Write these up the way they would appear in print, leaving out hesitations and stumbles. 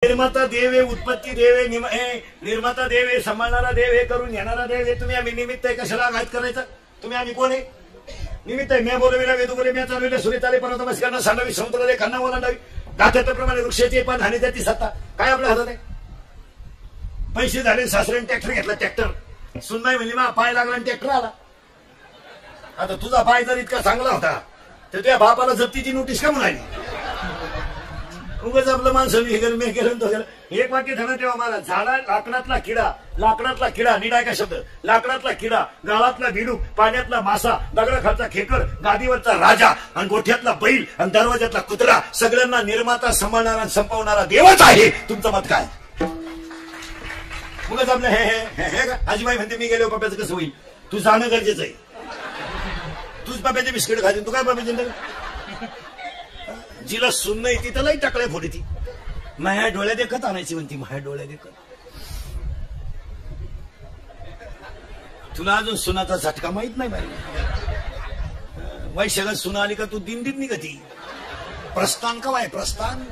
निर्माता देव आहे, उत्पत्ती देव आहे, निर्माता देव आहे, सांभाळणारा देव आहे, करून घेणारा देव आहे. तुम्ही आम्ही निमित्त आहे, कशाला आघात करायचं? तुम्ही आम्ही कोण आहे? निमित्त आहे. मी बोलविला वेदू बोले, मी चालविले सूर्य चाले, पर्वत बसकांना सांडावी, समुद्र दे खांना ओलांडावी, दात्याप्रमाणे वृक्षाची पण हानी जाती सत्ता. काय आपल्या हातात आहे? पैसे झाले, सासऱ्याने ट्रॅक्टर घेतला, ट्रॅक्टर सुनबाई म्हणजे मा पाय लागला आणि ट्रॅक्टर आला. आता तुझा पाय जर इतका चांगला होता तर तुझ्या बापाला जप्तीची नोटीस का म्हणाली? उगाच आपलं माणसं मी केलं तो गेलं. एक वाक्य धरण तेव्हा मला, झाडा लाकडातला किडा निडाय का शब्द, लाकडातला किडा, गाळातला भिडूक, पाण्यातला मासा, दगडाखालचा खेकर, गादीवरचा राजा आणि गोठ्यातला बैल आणि दरवाज्यातला कुत्रा, सगळ्यांना निर्माता, सांभाळणारा, संपवणारा देवच आहे. तुमचं मत काय? उगाच आपलं हे का आजीबाई म्हणते मी गेलो पप्याचं कसं होईल? तू जाणं गरजेचं आहे. तूच पप्याचे बिस्किट खाते, तू काय पप्याचे? जिला सुन नाही ती त्यालाही टाकल्या फोडी, ती माझ्या डोळ्या देखत आणायची म्हणती, माझ्या डोळ्या देखत. तुला अजून सुनाचा झटका माहित नाही बाई. वैशाखात सुना आली का तू दिंडीत निघती. प्रस्थान का वाय प्रस्थान.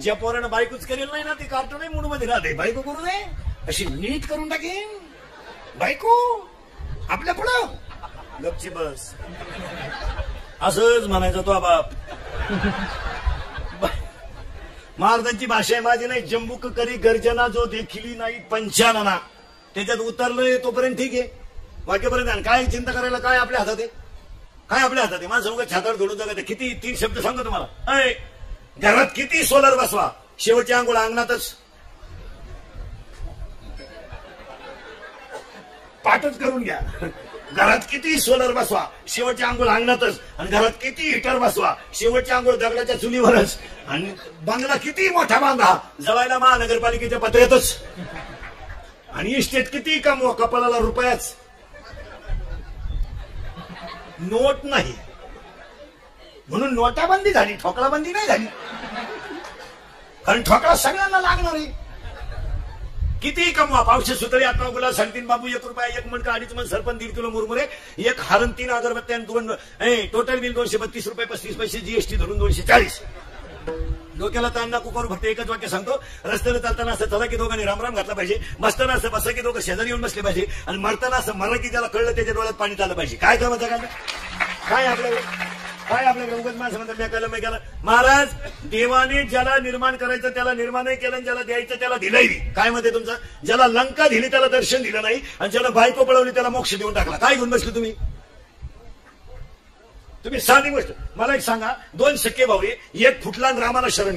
ज्या पोरानं बायकोच करेल नाही ना ती कार्टून मूड मध्ये राहते. बायको करू नये अशी नीट करून टाकेन बायको आपल्या पुढं. गपची बस असंच म्हणायचं तो बाप. महाराजांची भाषा आहे माझी नाही. जंबूक करी गर्जना जो देखिली नाही पंचानना. त्याच्यात उतरलंय तोपर्यंत ठीक आहे, वाक्यपर्यंत काय चिंता करायला? काय आपल्या हातात आहे? काय आपल्या हातात आहे? माणसं उगाच छातावर धोडून जगायचं. किती 3 शब्द सांगतो तुम्हाला. अय घरात किती सोलर बसवा, शेवटची आंघोळ अंगणातच. पाठच करून घ्या. घरात किती सोलर बसवा, शेवटची आंघोळ अंगणातच. आणि घरात किती हिटर बसवा, शेवटची आंघोळ दगडाच्या चुलीवरच. आणि बंगला किती मोठा बांधा, जळायला महानगरपालिकेच्या पत्र्यातच. आणि इस्टेट किती कमवा, कपाळाला रुपयाच. नोट नाही म्हणून नोटाबंदी झाली, ठोकळाबंदी नाही झाली. कारण ठोकळा सगळ्यांना लागणार आहे. किती कमवा, पावशे सुतळी, आत्मा गुलाब, 3.5 बाबू, 1 रुपया, 1 मणका, 2.5 मन सरपण, 1.5 किलो मुरमुरे, 1 हारण, 3 अगरबत्त्या, 2 टोटल बिल 232 रुपये 35 पैसे, जीएसटी धरून 240. डोक्याला ताण नको करू, फक्त एकच वाक्य सांगतो. रस्त्याला चालताना असं चला की दोघांनी रामराम घातला पाहिजे, बसताना असं बसा की दोघं शेजारी येऊन बसले पाहिजे, आणि मरताना असं मरा की त्याला कळलं त्याच्या डोळ्यात पाणी चाललं पाहिजे. काय कामाचं काय आपल्याकडे उगाच माणसं म्हणतात मी केलं. महाराज देवाने ज्याला निर्माण करायचं त्याला निर्माणही केलं, आणि ज्याला द्यायचं त्याला दिलंही. काय म्हणते तुमचं? ज्याला लंका दिली त्याला दर्शन दिलं नाही, आणि ज्याला बायको पळवली त्याला मोक्ष देऊन टाकला. काय घेऊन बसले तुम्ही? तुम्ही साधी गोष्ट मला एक सांगा. 2 सख्खे भाऊ, एक फुटला आणि रामाला शरण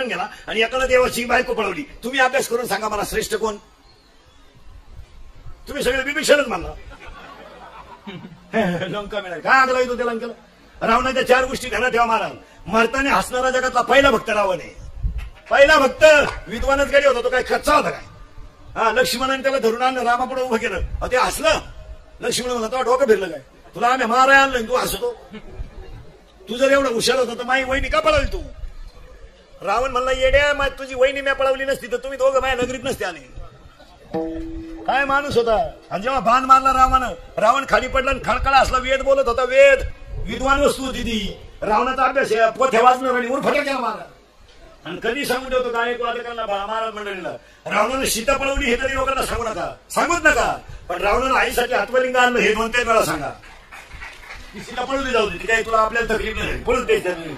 गेला, आणि एकाला देवाची बायको पळवली. तुम्ही अभ्यास करून सांगा मला श्रेष्ठ कोण? तुम्ही सगळे विभीषणच म्हणला. लंका मिळाली. काय आगला येतो त्या लंकेला? रावणाच्या 4 गोष्टी ध्यानात ठेवा महाराज. मरताना हसणारा जगातला पहिला भक्त रावण आहे. पहिला भक्त विद्वानच गडी होता, तो काय कच्चा होता काय? हा, लक्ष्मणाने त्याला धरून आणलं, रामापुढे उभं केलं, ते हसलं. लक्ष्मण म्हणला तो डोकं फिरलं काय? तुला आम्ही माराय आणलं, तू हसतो? तू जर एवढं हुशार होता तर माझी वहिनी का पळवली तू? रावण म्हणला येड्या, तुझी वहिनी मी पळवली नसती तर तुम्ही दोघं माझ्या नगरीत नसते आले. काय माणूस होता. आणि जेव्हा बाण मारला रावणानं, रावण खाली पडला आणि खळखळा असला. वेद बोलत होता, वेद विद्वान वस्तू होती ती. रावणाचा अभ्यास पोथ्या वाचणार आणि उरफटा केला मारा. आणि कधी सांगू ठेवतो गायकवादकांना, महाराज मंडळीला, रावणानं सीता पळवली हे तरी लोकांना सांगूच नका. पण रावणानं आईसाठी हातवलिंग आणलं हे 2-3 वेळा सांगा. ती सीता पळवली जाऊ दे, काय तुला आपल्याला तकलीफ नाही, पळू द्यायचं नाही.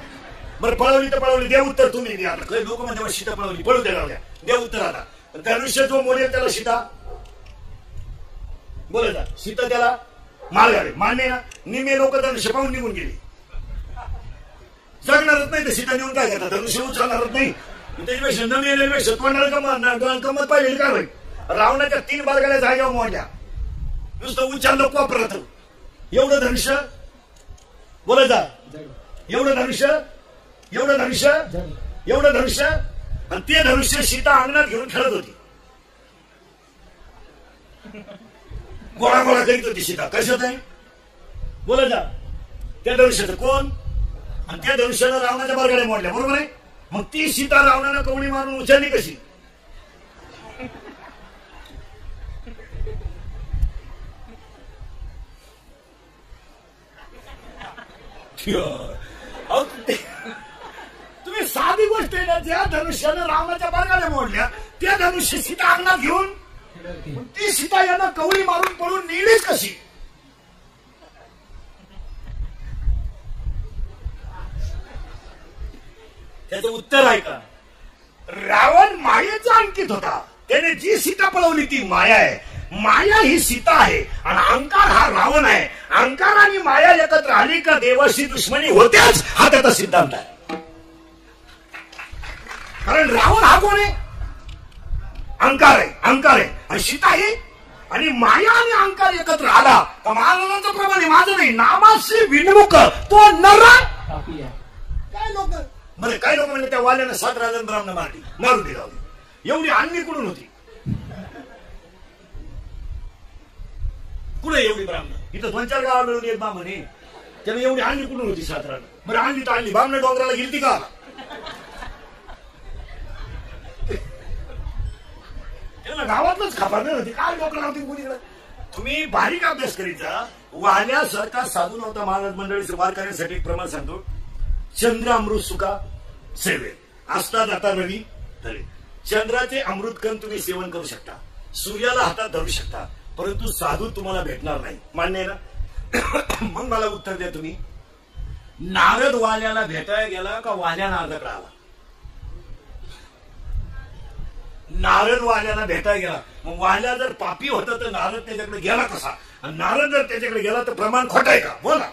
बरं पळवली तर पळवली, दे उत्तर तुम्ही. आता लोक म्हणजे सीता पळवली, पळू द्या, दे उत्तर. आता धनुष्य जो मोडेल त्याला सीता बोलायचा, सीता त्याला मारगाडे मान्य ना. निमे लोक धनुष्य पाहून निघून गेली. जगणारच नाही तर सीता नेऊन काय करतात? धनुष्य उचलणारच नाही. त्याच्यापेक्षा न मेलेपेक्षा तोंडाला गमत पाहिजे काय होईल? रावणाच्या 3 बारगाड्या जागेवर मोडल्या, नुसतं उच्चारलं कोपरत. एवढं धनुष्य बोलायचा, एवढं धनुष्य, आणि ते धनुष्य सीता अंगणात घेऊन खेळत होती. गोळा करीत होती सीता. कशात आहे बोलायचा? त्या धनुष्याचं कोण? आणि त्या धनुष्यानं रावणाच्या बारगाड्या मोडल्या, बरोबर आहे. मग ती सीता रावणानं कवडी मारून उचलली कशी? साधी गोष्ट आहे ना, ज्या धनुष्यानं रावणाच्या बारगाड्या मोडल्या त्या धनुष्य सीता अंगणात घेऊन ती सीता यांना कवळी मारून पळून नेलीच कशी? त्याचं उत्तर आहे का? रावण मायेचा अंकित होता. त्याने जी सीता पळवली ती माया आहे. माया ही सीता आहे आणि अहंकार हा रावण आहे. अहंकार आणि माया एकत्र आली का देवाशी दुश्मनी होत्याच, हा त्याचा सिद्धांत आहे. कारण रावण हा कोण आहे? अहंकार आहे. अहंकार आहे आणि सीता आहे. आणि माया आणि अहंकार एकत्र आला का महाराजांचं प्रमाणे माझं नाही, नामाशी विनमुख तो नर. काय लोक बरं, काय लोक म्हणजे त्या वाल्यानं 7 राजन ब्राह्मण मारू दिला. एवढी आणली कुठून होती? कुठे एवढी ब्राह्मण? इथं 2-4 गावा मिळून एक ब्राह्मण आहे. त्याने एवढी आणली कुठून होती 7 राजन? बरं आणली तर आणली, ब्राह्मण डोंगराला गेली का? त्याला गावातच खबर नाही होती. काय लोक नव्हती कुणीकडे? तुम्ही बारीक अभ्यास करीचा. वाल्यासारखा साधू नव्हता महाराज मंडळी सुभार करण्यासाठी. एक प्रमाण सांगतो, चंद्र अमृत सुका सेवे असता जाता रवी धरे. चंद्राचे अमृत कण तुम्ही सेवन करू शकता, सूर्याला हातात धरू शकता, परंतु साधू तुम्हाला भेटणार नाही. मान्य आहे ना? मग मला उत्तर द्या तुम्ही, नारद वाल्याला भेटायला गेला का वाल्या नारदाकडे आला? नारद वाल्याला भेटायला गेला. मग वाल्या जर पापी होता तर नारद त्याच्याकडे गेला कसा? आणि नारद जर त्याच्याकडे गेला तर प्रमाण खोट आहे का? बोला.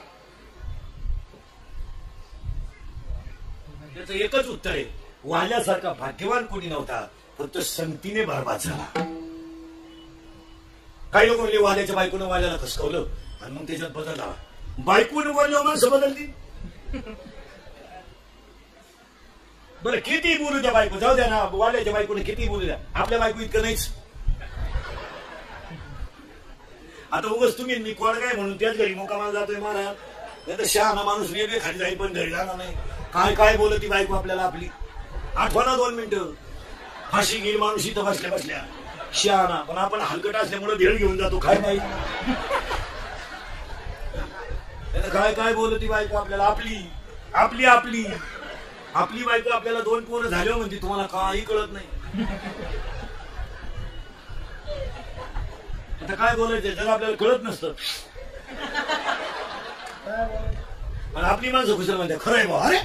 त्याचं एकच उत्तर आहे, वाल्यासारखा भाग्यवान कोणी नव्हता, फक्त संगतीने बरबाद झाला. काही लोक म्हणले वाल्याच्या बायकोनं वाल्याला खसकवलं आणि मग त्याच्यात बदल झाला. बायकोनं वाल्यावर माणसं बदलली. बरं किती बोलू द्या बायको, जाऊ द्या ना, वाल्याच्या बायकोने किती बोलू द्या, आपल्या बायको इतकं नाहीच. आता उगाच तुम्ही मी कोण काय म्हणून त्याच घरी मुकामाला जातोय महाराज. नाही तर शहाणा माणूस वेगळे खाली जाईल पण घरी जाणार नाही. काय काय बोलती बायको आपल्याला आपली. आठवणा 2 मिनिटं फाशी घेईल माणूस इथं बसल्या बसल्या शहाणा. पण आपण हलकट असल्यामुळे भेळ घेऊन जातो. काय माहिती काय काय बोलती बायको आपल्याला आपली आपली आपली आपली बायको आपल्याला 2 पोरं झाले म्हणजे तुम्हाला काही कळत नाही. आता काय बोलायचं जर आपल्याला कळत नसतं. आणि आपली माणसं खुशाल म्हणते खरंय बा. अरे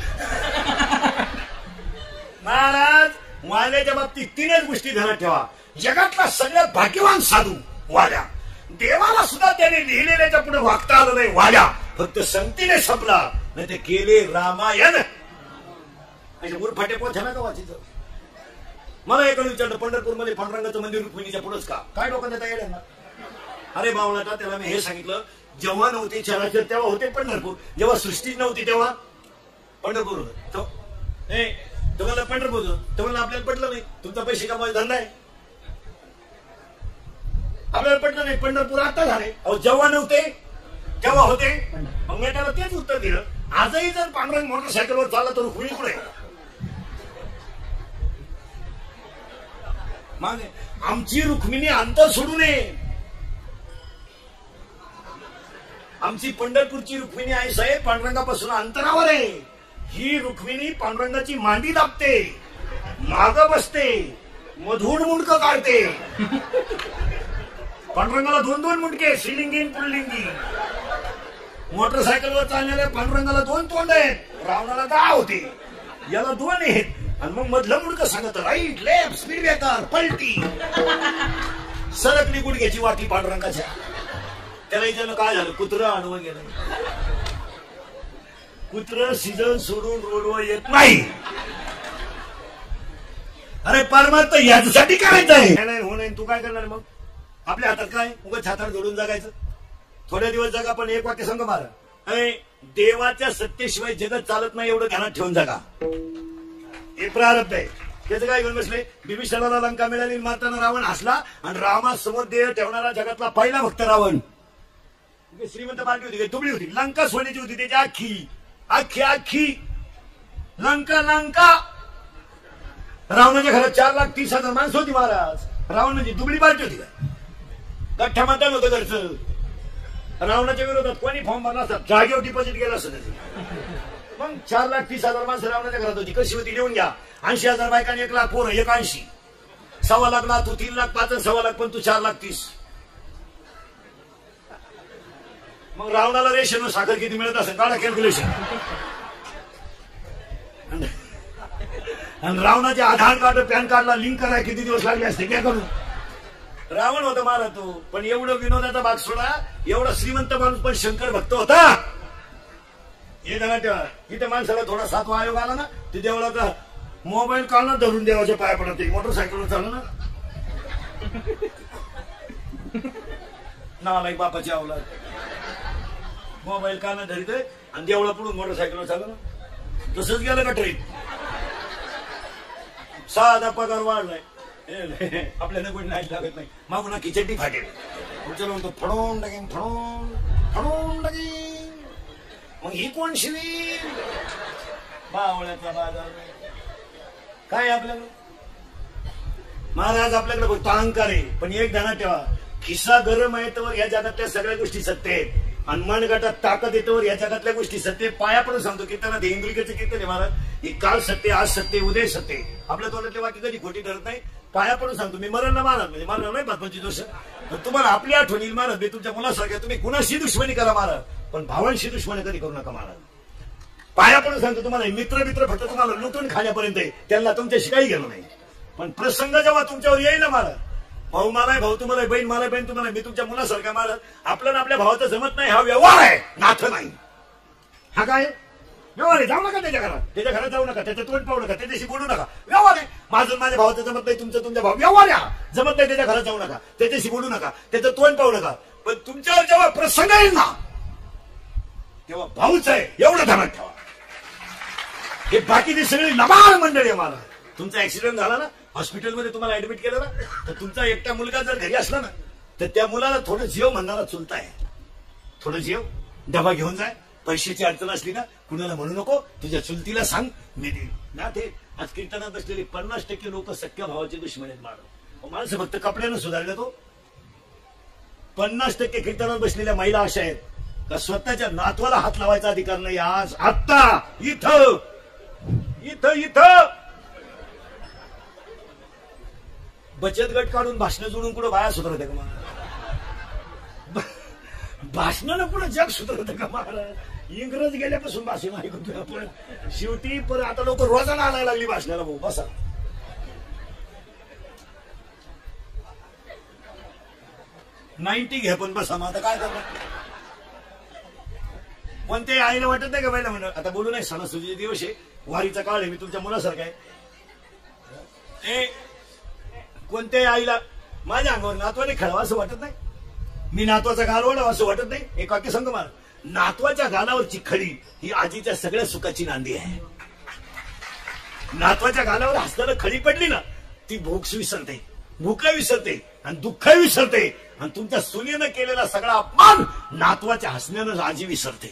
महाराज वाल्याच्या बाबतीत 3च गोष्टी ध्यानात ठेवा. जगातला सगळ्यात भाग्यवान साधू वाल्या. देवाला सुद्धा त्याने लिहिलेल्याच्या पुढे वागता आलं नाही. वाल्या फक्त संगतीने संपला, नाही ते केले रामायण. फाटे पोछा ना का वाचायचं. मला एक विचारलं, पंढरपूरमध्ये पांडुरंगाचं मंदिर रुक्मिणीच्या पुढंच का? काय लोकांना तयार आहे ना? अरे बावळाटा, त्याला मी हे सांगितलं, जेव्हा नव्हते चराचर तेव्हा होते पंढरपूर. जेव्हा सृष्टी नव्हती तेव्हा पंढरपूर होतं. तुम्हाला पंढरपूर होतं तेव्हा आपल्याला पटलं नाही. तुमचा पैसे कमावायचा धंदा आहे, आपल्याला पटलं नाही. पंढरपूर आता झाले. अहो जेव्हा नव्हते तेव्हा होते. मग मी त्याला तेच उत्तर दिलं. आजही जर पांडुरंग मोटरसायकलवर चालला तर रुक्मिणी पुढे. आमची रुक्मिणी अंतर सोडू नये. आमची पंढरपूरची रुक्मिणी आहे साहेब पांडुरंगापासून अंतरावर आहे. ही रुक्मिणी पांडुरंगाची मांडी दाबते, माग बसते, मधून मुंडकं काढते. पांडुरंगाला 2-2 मुंडके, श्रीलिंगी पुल्लिंगी. मोटरसायकलवर चालणाऱ्या पांडुरंगाला 2 तोंड आहेत, रावणाला 10 होते, याला 2 आहेत. आणि मग मधलं मुंडकं सांगत राईट लेफ्ट स्पीड ब्रेकर पलटी. सरकली गुडघ्याची वाटी पांडुरंगाच्या. त्याला इथं काय झालं, कुत्रं आणवं गेलं. कुत्रं सीझन सोडून रोडवर येत नाही. अरे परमात्मा याच्यासाठी करायचं आहे. नाही हो नाही, तू काय करणार मग? आपल्या हातात काय, उगाच हातात जोडून जगायचं. थोडे दिवस जगा, पण एक वाक्य संग मारा. अरे देवाच्या सत्तेशिवाय जगत चालत नाही, एवढं ध्यानात ठेवून जगा. हे प्रारब्ध आहे. त्याचं काय घेऊन बसले. बिभीषणाला लंका मिळाली, मारताना रावण हसला. आणि रामासमोर देह ठेवणारा जगातला पहिला भक्त रावण. श्रीमंत बालकी होती, दुबळी होती, लंका सोन्याची होती. त्याची आखी आखी आखी लंका लंका. रावणाच्या घरात 4,30,000 माणसं होती महाराज. रावण म्हणजे दुबळी बालकी होती का? गठ्ठा मतदान होतं घरचं. रावणाच्या विरोधात कोणी फॉर्म भरला असतात, जागेवर डिपॉझिट केलं असतं. मग 4,30,000 माणसं रावणाच्या घरात होती. कशी होती लिहून घ्या. 80,000 बायकांनी 1,00,000 पोरं, 180. 1.25 लाख, तू 3,05,000 आणि 1.25 लाख, पण तू 4,30,000. मग रावणाला रेशन साखर किती मिळत असेल काढा कॅल्क्युलेशन. आणि रावणाचे आधार कार्ड पॅन कार्डला लिंक करायला किती दिवस लागले असते काय करू. रावण होता मला तो, पण एवढं विनोदाचा भाग सोडा, एवढा श्रीमंत माणूस पण शंकर भक्त होता. हे जरा तेव्हा इथे माणसाला थोडा 7वा आयोग आला ना, ते देवळाचा मोबाईल काढणं धरून देवाच्या पाया पडत. मोटरसायकलवर चालू ना नालायक बापाची अवलाद. मोबाईल काढणं धरीतोय आणि देवळा पुढून मोटरसायकलवर चालू ना. तसंच गेलं का ट्रेन. साधा पगार वाढलाय आपल्याला कोणी नाही लागत नाही. मागून ना खिचडी फाटेल. पुढच्या म्हणतो फडवून टाकेन, फडवून टाकेन. मग ही कोण शिवी बावळ्याचा बाजार काय आपल्याकडे. महाराज आपल्याकडे फक्त अहंकार आहे, पण एक ध्यानात ठेवा, खिस्सा गरम आहे तर या जगातल्या सगळ्या गोष्टी सत्य आहेत. आणि मनगटात ताकद येतो या जगातल्या गोष्टी सत्य. पाया पण सांगतो कीर्तना इंद्रिकेचं कीर्तन आहे महाराज. हे काल सत्य, आज सत्य, उदय सत्य. आपल्या तोंडातले वाक्य कधी खोटी ठरत नाही. पाया पडून सांगतो मी मरण ना महाराज, म्हणजे मरण नाही 25 वर्ष. तुम्हाला आपली आठवण येईल महाराज. मी तुमच्या मुलासारख्या तुम्ही कुणाशी दुश्मनी करा महाराज, पण भावांशी दुश्मनी कधी करू नका महाराज. पाया पडून सांगतो तुम्हाला, मित्र फक्त तुम्हाला लुटून खाण्यापर्यंत आहे, त्यांना तुमच्याशी काही गेलो नाही. पण प्रसंग जेव्हा तुमच्यावर येईल ना महाराज, भाऊ मला भाऊ तुम्हाला, बहीण मला बहीण तुम्हाला, मी तुमच्या मुलासारखा महाराज. आपल्याला आपल्या भावाचं जमत नाही, हा व्यवहार आहे, नाथ नाही. हा काय व्यवहार आहे. जाऊ नका त्याच्या घरात जाऊ नका, त्याचं तोंड पाहू नका, त्याच्याशी बोलू नका. व्यवहार आहे. माझं माझ्या भावाचं जमत नाही, तुमच्या भाऊ व्यवहार आहे. जमत नाही त्याच्या घरात जाऊ नका, त्याच्याशी बोलू नका, त्याचं तोंड पाहू नका. पण तुमच्यावर जेव्हा प्रसंग येईल ना, तेव्हा भाऊच आहे एवढं ध्यानात ठेवा. हे बाकीची सगळी लबाड मंडळी आहे. मला तुमचा ऍक्सिडेंट झाला ना, हॉस्पिटलमध्ये तुम्हाला ऍडमिट केलं ना, तर तुमचा एकटा मुलगा जर घरी असला ना, तर त्या मुलाला थोडं जेव म्हणणारा चुलता आहे. थोडं जेव, डबा घेऊन जाय. पैशाची अडचण असली ना, कुणाला म्हणू नको, तुझ्या चुलतीला सांग, मी देईन ना. ते आज कीर्तनात बसलेले 50% लोक सख्या भावाचे दुश्मन आहेत. माणसं फक्त कपड्यानं सुधारले. तो 50% कीर्तनात बसलेल्या महिला अशा आहेत का स्वतःच्या नातवाला हात लावायचा अधिकार नाही. आज आत्ता इथं बचत गट काढून भाषण जोडून कुठं बाया सुधारत का महाराज. भाषणानं कुठं जग सुधारत का महाराज. इंग्रज गेल्यापासून भाषण ऐकतोय आपण. शेवटी पण आता लोक रोजानं आणायला लागली भाषणाला. भाऊ बसा, नाईन्टी घ्या पण बसा. मग आता काय करणार. पण ते आईला वाटत नाही का पहिला म्हणून. आता बोलू नाही, सणासुदीचे दिवस आहे, वारीचा काळ आहे, मी तुमच्या मुलासारखा आहे. कोणत्याही आईला माझ्या अंगावर नातवाने खेळावं असं वाटत नाही. मी नातवाचा गाल ओढावा असं वाटत नाही. एक वाक्य सांग मला, नातवाच्या गालावरची खडी ही आजीच्या सगळ्या सुखाची नांदी आहे. नातवाच्या गालावर हसताना खडी पडली ना, ती भूक विसरते, भूक विसरते आणि दुःख विसरते. आणि तुमच्या सुनेनं केलेला सगळा अपमान नातवाच्या हसण्यानं आजी विसरते.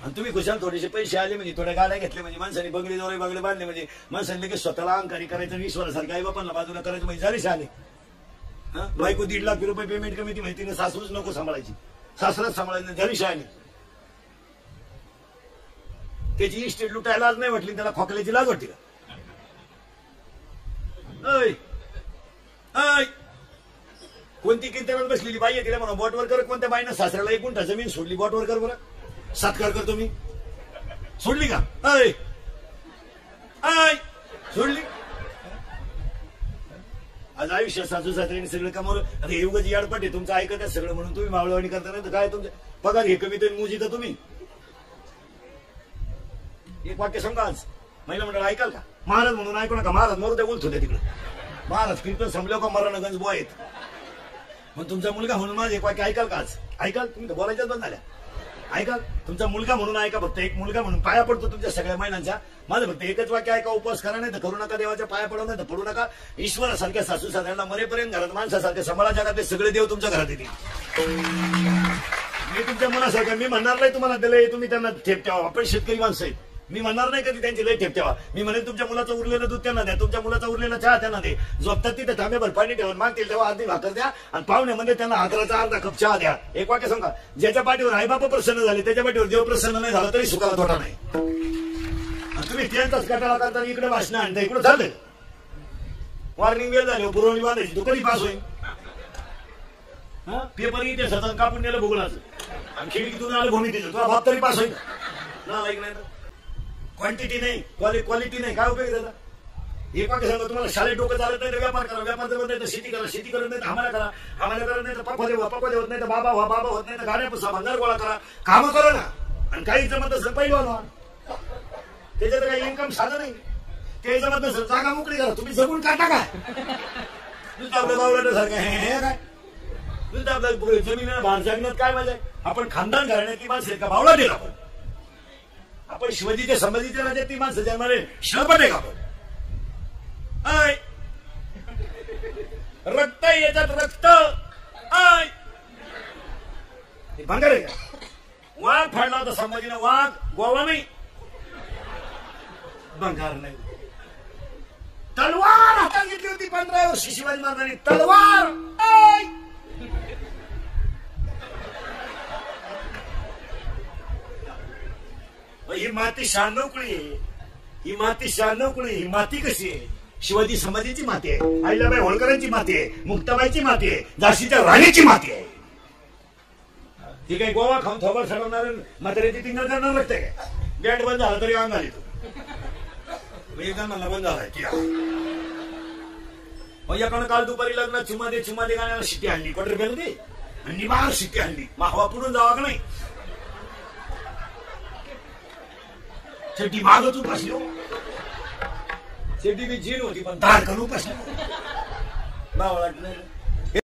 आणि तुम्ही खुशाल थोडेसे पैसे आले म्हणजे, थोड्या गाड्या घेतले म्हणजे, माणसाने बंगले दोरे बंगले बांधले म्हणजे, माणसाने लगेच स्वतःला अहंकारी करायचं, ईश्वरासारखं आई बापांना बाजूला करायचं म्हणजे झाले शाले. बायको 1.5 लाख रुपये पेमेंट कमी ती माहिती, सासूच नको सांभाळायची, सासराच सांभाळायचं, झाली शाळेने. त्याची इस्टेट लुटायला लाज नाही वाटली, त्याला खोकल्याची लाज वाटते का. कोणती कीर्तनात बसलेली बाई आहे, तिला म्हणा बोटवर कर. कोणत्या बाईनं सासऱ्याला 1 गुंठा जमीन सोडली, बोटवर कर बरं. सत्कार करतो मी, सोडली का. सोडली. आज आयुष्य सासू सासऱ्याने सगळं कमावलं. अरे हे उगाच याडपट आहे तुमचं, ऐकत आहे सगळं म्हणून तुम्ही मावळवाणी करता. नाही तर काय तुमच्या पगार हे कमी तर मुजी तर तुम्ही. एक वाक्य सांगा आज महिला मंडळ ऐकाल का. महाराज म्हणून ऐकू नका. महाराज मरू द्या, बोलतो त्या तिकडे. महाराज कीर्तन संपल्यावर का मरणगंज बो आहेत. पण तुमचा मुलगा म्हणून माझं एक वाक्य ऐकाल का आज. ऐकाल तुम्ही, बोलायच्याच बंद झाल्या. ऐकाल, तुमचा मुलगा म्हणून ऐका. फक्त एक मुलगा म्हणून पाया पडतो तुमच्या सगळ्या महिलांच्या. माझं फक्त एकच वाक्य ऐका. उपवास करा, नाही तर करू नका. देवाच्या पाया पडू नाही तर पडू नका. ईश्वरासारख्या सासू सासऱ्यांना मरेपर्यंत घरात माणसासारख्या सांभाळा. जगातले सगळे देव तुमच्या घरात येतील. मी तुमच्या मनासारखं मी म्हणणार नाही तुम्हाला दिलंय, तुम्ही त्यांना ठेप ठेवा. आपण शेतकरी माणसं आहेत. मी म्हणणार नाही कधी त्यांची लय ठेप ठेवा. मी म्हणेन तुमच्या मुलाचं उरलेलं दूध त्यांना द्या, तुमच्या मुलाचा उरलेला चहा त्यांना दे. झोपतात तिथे तांब्याभर पाणी ठेवून मागतील तेव्हा अर्धी भाकर द्या आणि पाहुण्यामध्ये त्यांना हाताचा अर्धा कप चहा द्या. एक वाक्य सांगा, ज्याच्या पाठीवर आई बाबा प्रसन्न झाले त्याच्या पाठीवर देव प्रसन्न नाही झाला तरी सुखाला तोटा नाही. तुम्ही त्यांचाच कटाळा करता इकडे भाषण आणता, इकडे चाललंय वॉर्निंग वेळ झाली पुरवणी बांधायची. तू कधी पास होईल? पेपर इथे सतत कापून नेलं भूगोलाचं आणि खिडकीतून आलं भूमितीचं, तुला बाप तरी पास होईल ना? ऐक नाही, क्वांटिटी नाही क्वालिटी नाही, काय उपयोग त्याचा? एक वाक्य सांगा, तुम्हाला शाळेत डोकं चालत नाही तर व्यापार करा, व्यापार करत नाही तर शेती करा, शेती करत नाही तर आम्हाला करा, आम्हाला करत नाही तर पप्पा देवत नाही तर बाबा व्हा, बाबा होत नाही तर गाड्या पुसा, भंगार गोळा करा, कामं करा ना. आणि काही जमत असं पहिलं व्हा, त्याच्यात काही इन्कम साधं नाही. काही जमत नसेल जागा मोकळी करा, तुम्ही जगून काटा काय आपल्या बावला सारखं हे काय आपल्या जमिनीला भार जगण्यात काय मजा आहे? आपण खानदान घालण्याची माणसं का भावला दिला आपण शिवाजीच्या संभाजीच्या राज्यात ती माणसं जन्माले शपट आहे का आपण? रक्त याच्यात रक्त भांगार आहे का? वाघ फाडला होता संभाजीने, वाघ गोवा नाही, भंगार नाही. तलवार हातात घेतली होती 15 वर्षी शिवाजी महाराजांनी, तलवार. ही माती 96 कुळी आहे, ही माती 96 कुळी. ही माती कशी आहे? शिवाजी संभाजीची माती आहे, अहिल्याबाई होळकरांची माती आहे, मुक्ताबाईची माती आहे, झाशीच्या राणीची माती आहे. ती काही गोवा खाऊन थोबड सडवणार म्हाताऱ्याची टिंगल करणार लागते काय? बँड बंद झाला तरी अंग आली तू एकदा मला बंद झालाय की याकडनं काल दुपारी लग्न चुमा दे गाण्याला शिट्टी आणली, क्वार्टर बेल दे आणि निबार शिट्टी आणली. माहवा पुढून जावा का नाही? शेट्टी मागच उपासली, शेट्टी बी जीन होती पण धाड करून उपासली. भावा वाटलं